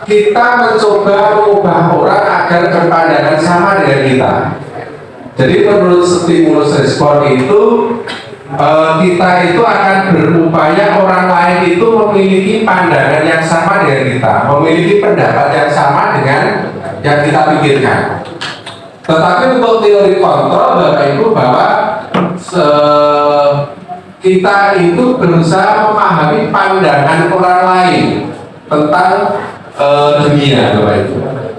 kita mencoba mengubah orang agar berpandangan sama dengan kita. Jadi menurut stimulus respon itu kita itu akan berupaya orang lain itu memiliki pandangan yang sama dengan kita, memiliki pendapat yang sama dengan yang kita pikirkan. Tetapi untuk teori kontrol Bapak Ibu bahwa kita itu berusaha memahami pandangan orang lain tentang dunia Bapak Ibu.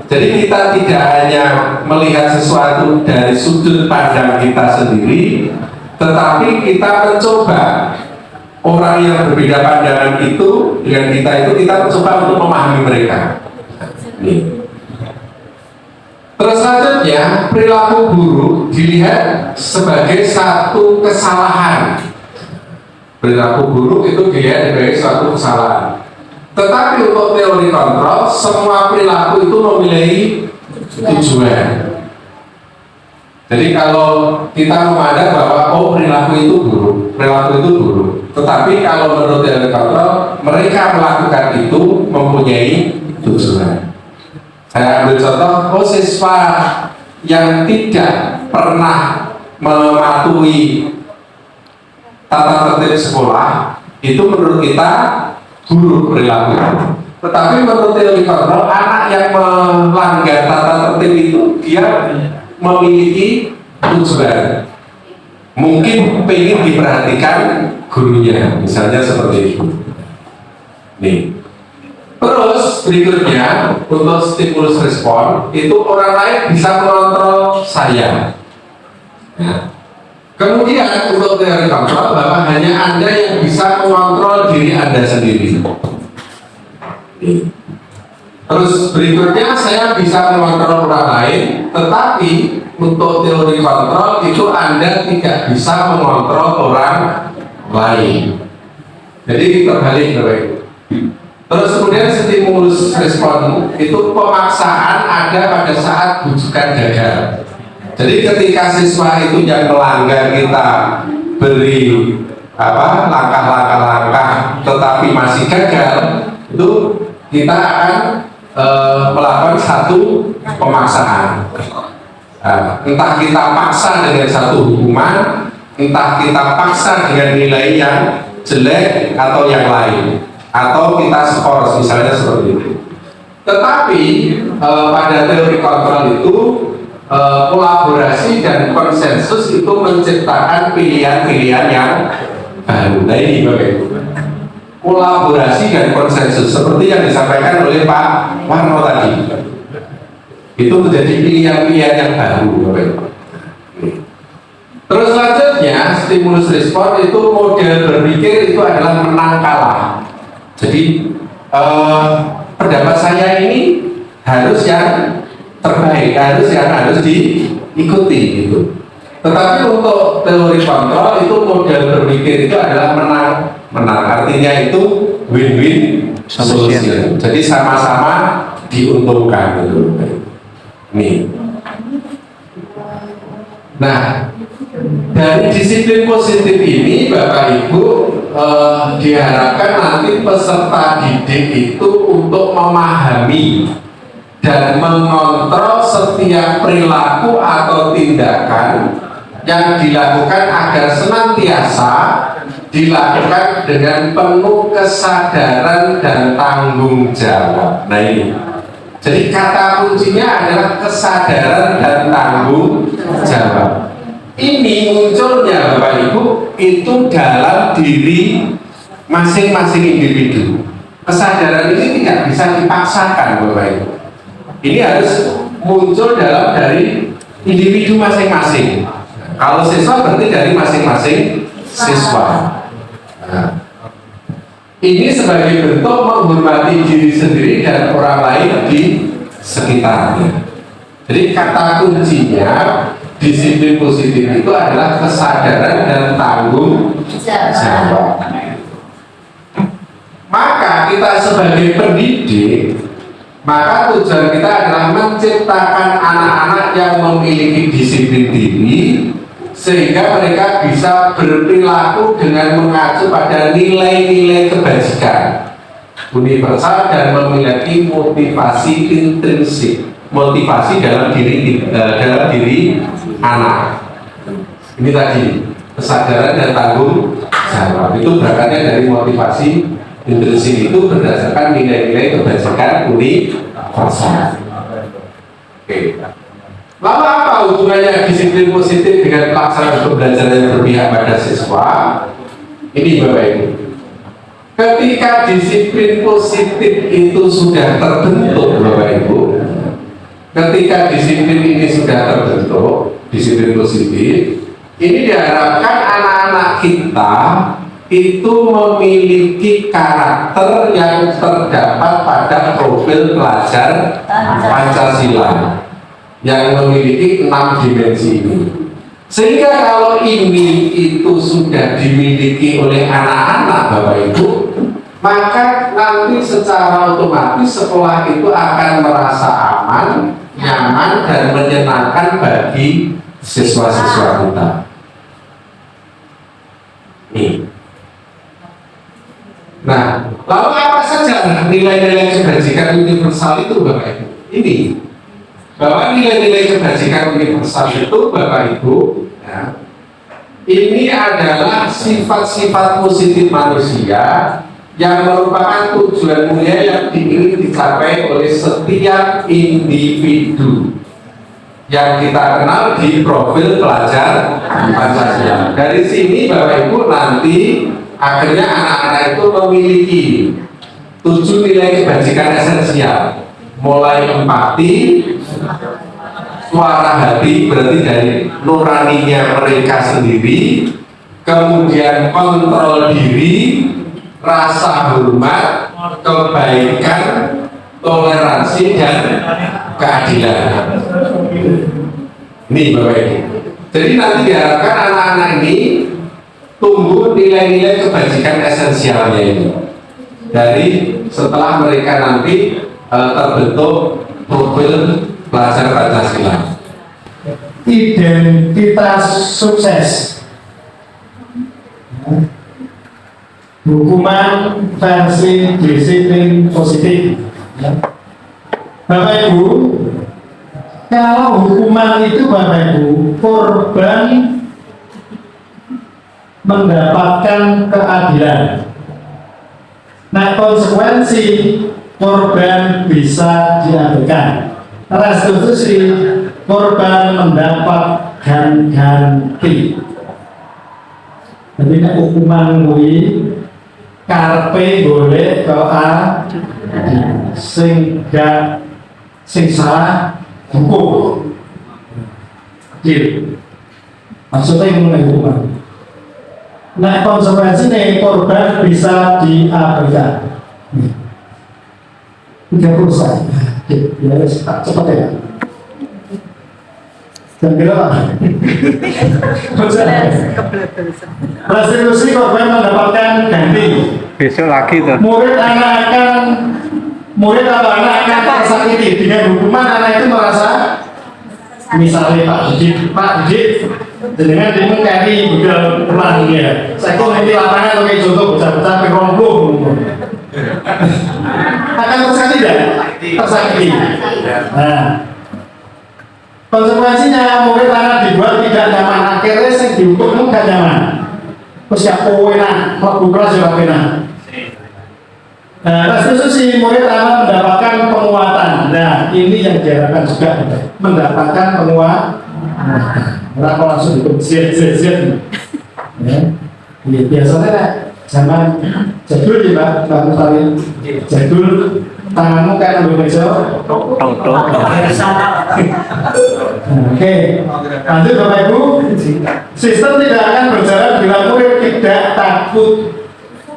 Jadi kita tidak hanya melihat sesuatu dari sudut pandang kita sendiri, tetapi kita mencoba orang yang berbeda pandangan itu dengan kita itu kita mencoba untuk memahami mereka. Nih. Terus selanjutnya perilaku buruk dilihat sebagai satu kesalahan. Perilaku buruk itu dilihat sebagai suatu kesalahan. Tetapi untuk teori kontrol, semua perilaku itu memiliki tujuan. Jadi kalau kita memandang bahwa perilaku itu buruk, tetapi kalau menurut teori kontrol, mereka melakukan itu mempunyai tujuan. Saya ambil contoh, siswa yang tidak pernah mematuhi tata tertib sekolah itu menurut kita buruk perilaku. Tetapi menurut teori kontrol, anak yang melanggar tata tertib itu dia memiliki tujuan. Mungkin ingin diperhatikan gurunya, misalnya seperti itu. Nih. Terus berikutnya untuk stimulus respon itu orang lain bisa mengontrol saya. Ya. Kemudian untuk teori kontrol bahwa hanya Anda yang bisa mengontrol diri Anda sendiri. Terus berikutnya saya bisa mengontrol orang lain, tetapi untuk teori kontrol itu Anda tidak bisa mengontrol orang lain. Jadi terbalik Bapak. Terus kemudian stimulus respon itu pemaksaan ada pada saat bujukan gagal. Jadi ketika siswa itu yang melanggar kita beri langkah-langkah tetapi masih gagal, itu kita akan melakukan satu pemaksaan. Entah kita paksa dengan satu hukuman, entah kita paksa dengan nilai yang jelek atau yang lain, atau kita skor misalnya seperti itu. Tetapi pada teori kontrol itu kolaborasi dan konsensus itu menciptakan pilihan-pilihan yang baru. Nah ini Bapak Ibu, kolaborasi dan konsensus seperti yang disampaikan oleh Pak Warno tadi, itu menjadi pilihan-pilihan yang baru Bapak Ibu. Terus selanjutnya stimulus respon itu model berpikir itu adalah menang kalah. Jadi pendapat saya ini harus yang terbaik, harus diikuti gitu. Tetapi untuk teori kontrol itu model berpikir itu adalah menang, artinya itu win-win solution. Jadi sama-sama diuntungkan gitu. Nih. Nah, dari disiplin positif ini Bapak Ibu diharapkan nanti peserta didik itu untuk memahami dan mengontrol setiap perilaku atau tindakan yang dilakukan agar senantiasa dilakukan dengan penuh kesadaran dan tanggung jawab. Nah ini, jadi kata kuncinya adalah kesadaran dan tanggung jawab. Ini munculnya Bapak Ibu itu dalam diri masing-masing individu. Kesadaran ini tidak bisa dipaksakan Bapak Ibu. Ini harus muncul dari individu masing-masing. Kalau siswa berarti dari masing-masing siswa. Nah, ini sebagai bentuk menghormati diri sendiri dan orang lain di sekitarnya. Jadi kata kuncinya disiplin positif itu adalah kesadaran dan tanggung jawab. Maka kita sebagai pendidik, maka tujuan kita adalah menciptakan anak-anak yang memiliki disiplin diri sehingga mereka bisa berperilaku dengan mengacu pada nilai-nilai kebajikan. universal dan memiliki motivasi intrinsik, motivasi dalam diri anak. Ini tadi kesadaran dan tanggung jawab itu berangkatnya dari motivasi intrinsik, itu berdasarkan nilai-nilai kebajikan universal. Oke. Lalu apa hubungannya disiplin positif dengan pelaksanaan pembelajaran yang berpihak pada siswa? Ini Bapak Ibu. Ketika disiplin positif itu sudah terbentuk, Bapak Ibu, ketika disiplin ini sudah terbentuk, disiplin positif, ini diharapkan anak-anak kita itu memiliki karakter yang terdapat pada profil pelajar Pancasila yang memiliki 6 dimensi ini. Sehingga kalau ini itu sudah dimiliki oleh anak-anak Bapak Ibu, maka nanti secara otomatis sekolah itu akan merasa aman, nyaman, dan menyenangkan bagi siswa-siswa kita. Nih. Nah, lalu apa saja nilai-nilai kebajikan universal itu Bapak Ibu? Ini bahwa nilai-nilai kebajikan universal itu Bapak Ibu, ya, ini adalah sifat-sifat positif manusia yang merupakan tujuan mulia yang ingin dicapai oleh setiap individu yang kita kenal di profil pelajar Pancasila. Dari sini Bapak Ibu nanti akhirnya anak-anak itu memiliki 7 nilai kebajikan esensial, mulai empati, suara hati berarti dari nuraninya mereka sendiri, kemudian kontrol diri, rasa hormat, kebaikan, toleransi, dan keadilan. Ini Bapak Ibu. Jadi nanti diharapkan anak-anak ini tumbuh nilai-nilai kebajikan esensialnya ini dari setelah mereka nanti terbentuk profil pelajar Pancasila. Identitas sukses. Hukuman versi disiplin positif. Bapak Ibu, kalau hukuman itu Bapak Ibu, korban mendapatkan keadilan. Nah, konsekuensi korban bisa diabaikan. Restitusi, korban mendapat ganti. Jadi hukuman kuwi karpe boleh doa sing salah hukum. Adil. Maksudnya mengenai hukuman. Nah, konsekuensinya korban bisa diabaikan. 30 saya. Ya, cepat ya. Dan kira restitusi korban mendapatkan ganti. Besok lagi tuh. Murid atau anak akan tersakiti dengan hukuman. Anak itu merasa, misalnya Pak Didi dengan dia cari budal pulang dia. Saya kok nanti lapangan pakai contoh bocah-bocah peromboh akan tersakiti tidak? Tersakiti. Nah, konsekuensinya murid anak dibuat tidak nyaman, akhirnya yang dihukum gak nyaman. Terus ya enak, waktu kelas juga enak. Nah, restitusi murid anak mendapatkan penguatan. Nah, ini yang diharapkan juga mendapatkan penguatan. Orang langsung ikut zet. Ya, biasanya zaman jadul ya Mbak Mustari. Jadul tanganmu kayak ambil meja. Oke, lanjut Bapak Ibu. Sistem tidak akan berjalan bila murid tidak takut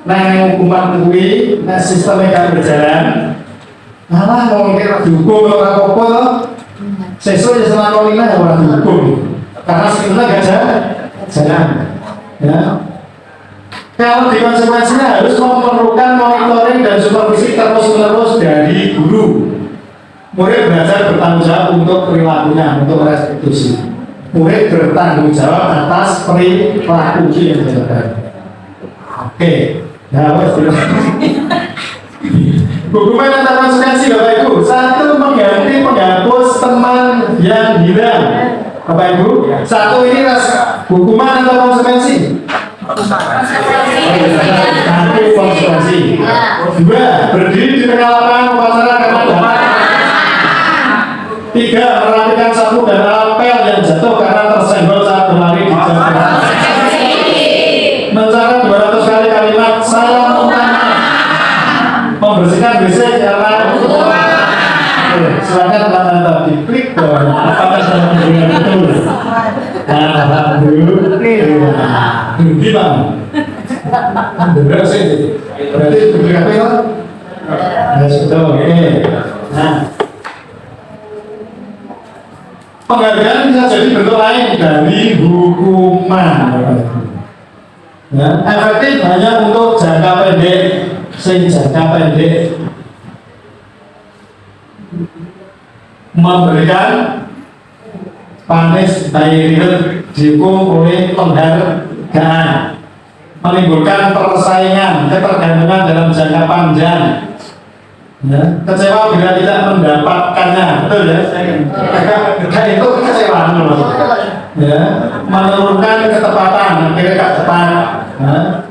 nang hukuman kuwi. Nah, sistemnya akan berjalan. Malah mau mikir dihukum orang apa loh. Sesuk ya selama ini orang dihukum. Karena sebetulnya gak jalan. Ya. Kalau di konsekuensinya harus memerlukan monitoring dan supervisi terus-menerus dari guru. Murid belajar bertanggung jawab untuk perilakunya, untuk restitusi. Murid bertanggung jawab atas perilaku yang dilakukan. Oke, ya wes. Hukuman atau konsekuensi Bapak Ibu. Satu, mengganti penghapus teman yang hilang. Bapak Ibu, satu ini hukuman atau konsekuensi? Satu, konsekuensi. Dua, berdiri di tengah lapangan upacara karena dapat. Tiga, merapikan sapu dan apel yang jatuh karena tersenggol saat berlari di jalan. Mencatat 200 kali kalimat salam utama. Membersihkan WC karena silakan teman-teman diklik dong. Apakah sudah mendengar betul? Alhamdulillah. Gimana? Benar sih. Berarti diberikan apa? Ya sudah, oke. Nah, penghargaan bisa jadi bentuk lain dari hukuman. Ya, efektif hanya untuk jangka pendek, jangka pendek memberikan panis diiringi dihukum oleh penghargaan, menimbulkan persaingan, ketergantungan dalam jangka panjang. Ya, kecewa bila tidak mendapatkannya, betul ya? Itu kekecewaan loh. Ya, menurunkan ketepatan, akhirnya gak tepat. Ya,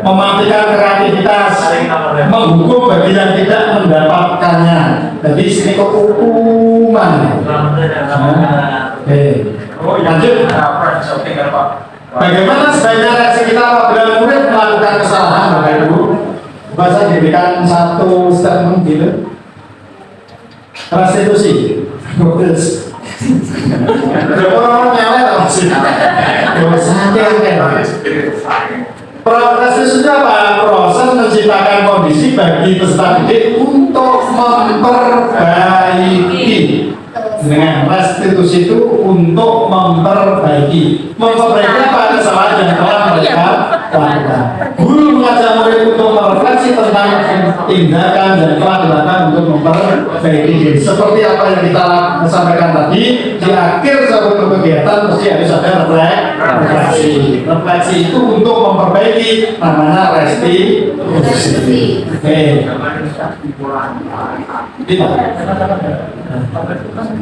mematikan kreativitas, menghukum bagi yang tidak mendapatkannya. Jadi sini kok hukuman. Oke, lanjut. Bagaimana sebaiknya reaksi kita apabila murid melakukan kesalahan, Bapak Ibu? Bahasa diberikan satu statement gitu. Restitusi. Terus. Orang nyala atau sih? Restitusi itu apa? Proses menciptakan kondisi bagi peserta didik untuk memperbaiki. Dengan restitusi itu untuk memperbaiki apa kesalahan yang telah mereka lakukan. Guru mengajak murid untuk merefleksi tentang tindakan yang telah dilakukan untuk memperbaiki diri. Seperti apa yang kita sampaikan tadi, di akhir suatu kegiatan mesti harus ada refleksi. Refleksi itu untuk memperbaiki, namanya restitusi. Oke.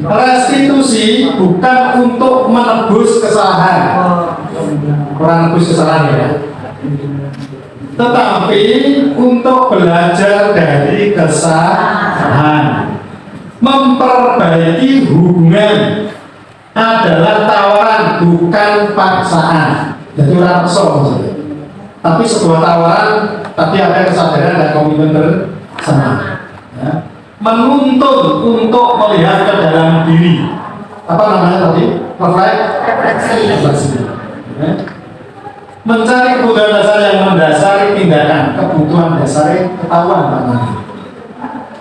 Restitusi bukan untuk menebus kesalahan, menebus kesalahan ya, tetapi untuk belajar dari kesalahan. Memperbaiki hubungan adalah tawaran, bukan paksaan. Jadi orang paksa, tapi sebuah tawaran, tapi ada kesadaran dan komitmen bersama. Ya. Menuntun untuk melihat ke dalam diri. Apa namanya tadi? Refleksi. Ya. Mencari kebutuhan dasar yang mendasari tindakan, kebutuhan dasar ketahuan namanya.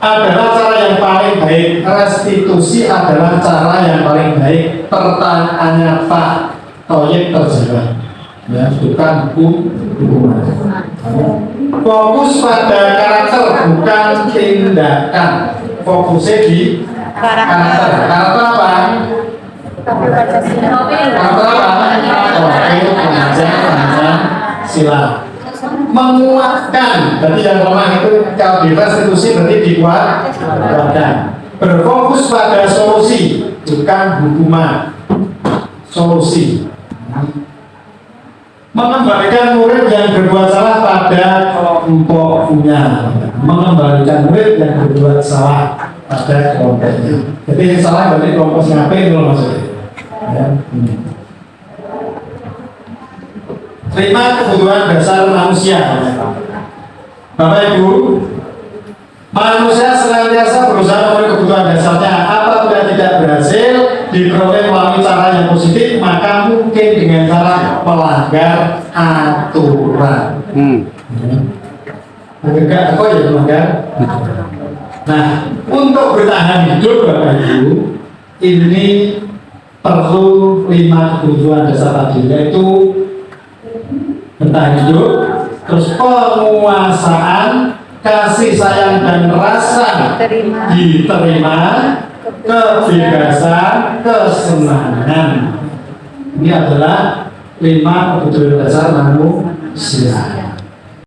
Adalah cara yang paling baik. Restitusi adalah cara yang paling baik. Pertanyaannya Pak Toyib terjawab. Ya, bukan hukuman. Fokus pada karakter, bukan tindakan. Fokusnya di karakter. Karakter apa? Karakter apa? Pancasila. Menguatkan, berarti yang lemah itu kalau di restitusi berarti dikuatkan. Berfokus pada solusi, bukan hukuman. Solusi. Mengembalikan murid yang berbuat salah pada kelompoknya. Mengembalikan murid yang berbuat salah pada kelompoknya. Jadi yang salah berarti kelompok siapa itu maksudnya. Ya. Terima kebutuhan dasar manusia. Bapak Ibu, manusia senantiasa berusaha memenuhi kebutuhan dasarnya. Apabila tidak berhasil diperoleh melalui cara yang positif, maka mungkin dengan cara melanggar aturan. Enggak, apa ya melanggar? Nah, untuk bertahan hidup Bapak Ibu, ini perlu 5 kebutuhan dasar tadi, yaitu bertahan hidup, terus penguasaan, kasih sayang dan rasa diterima, kebebasan, kesenangan. Ini adalah 5 kebutuhan dasar manusia.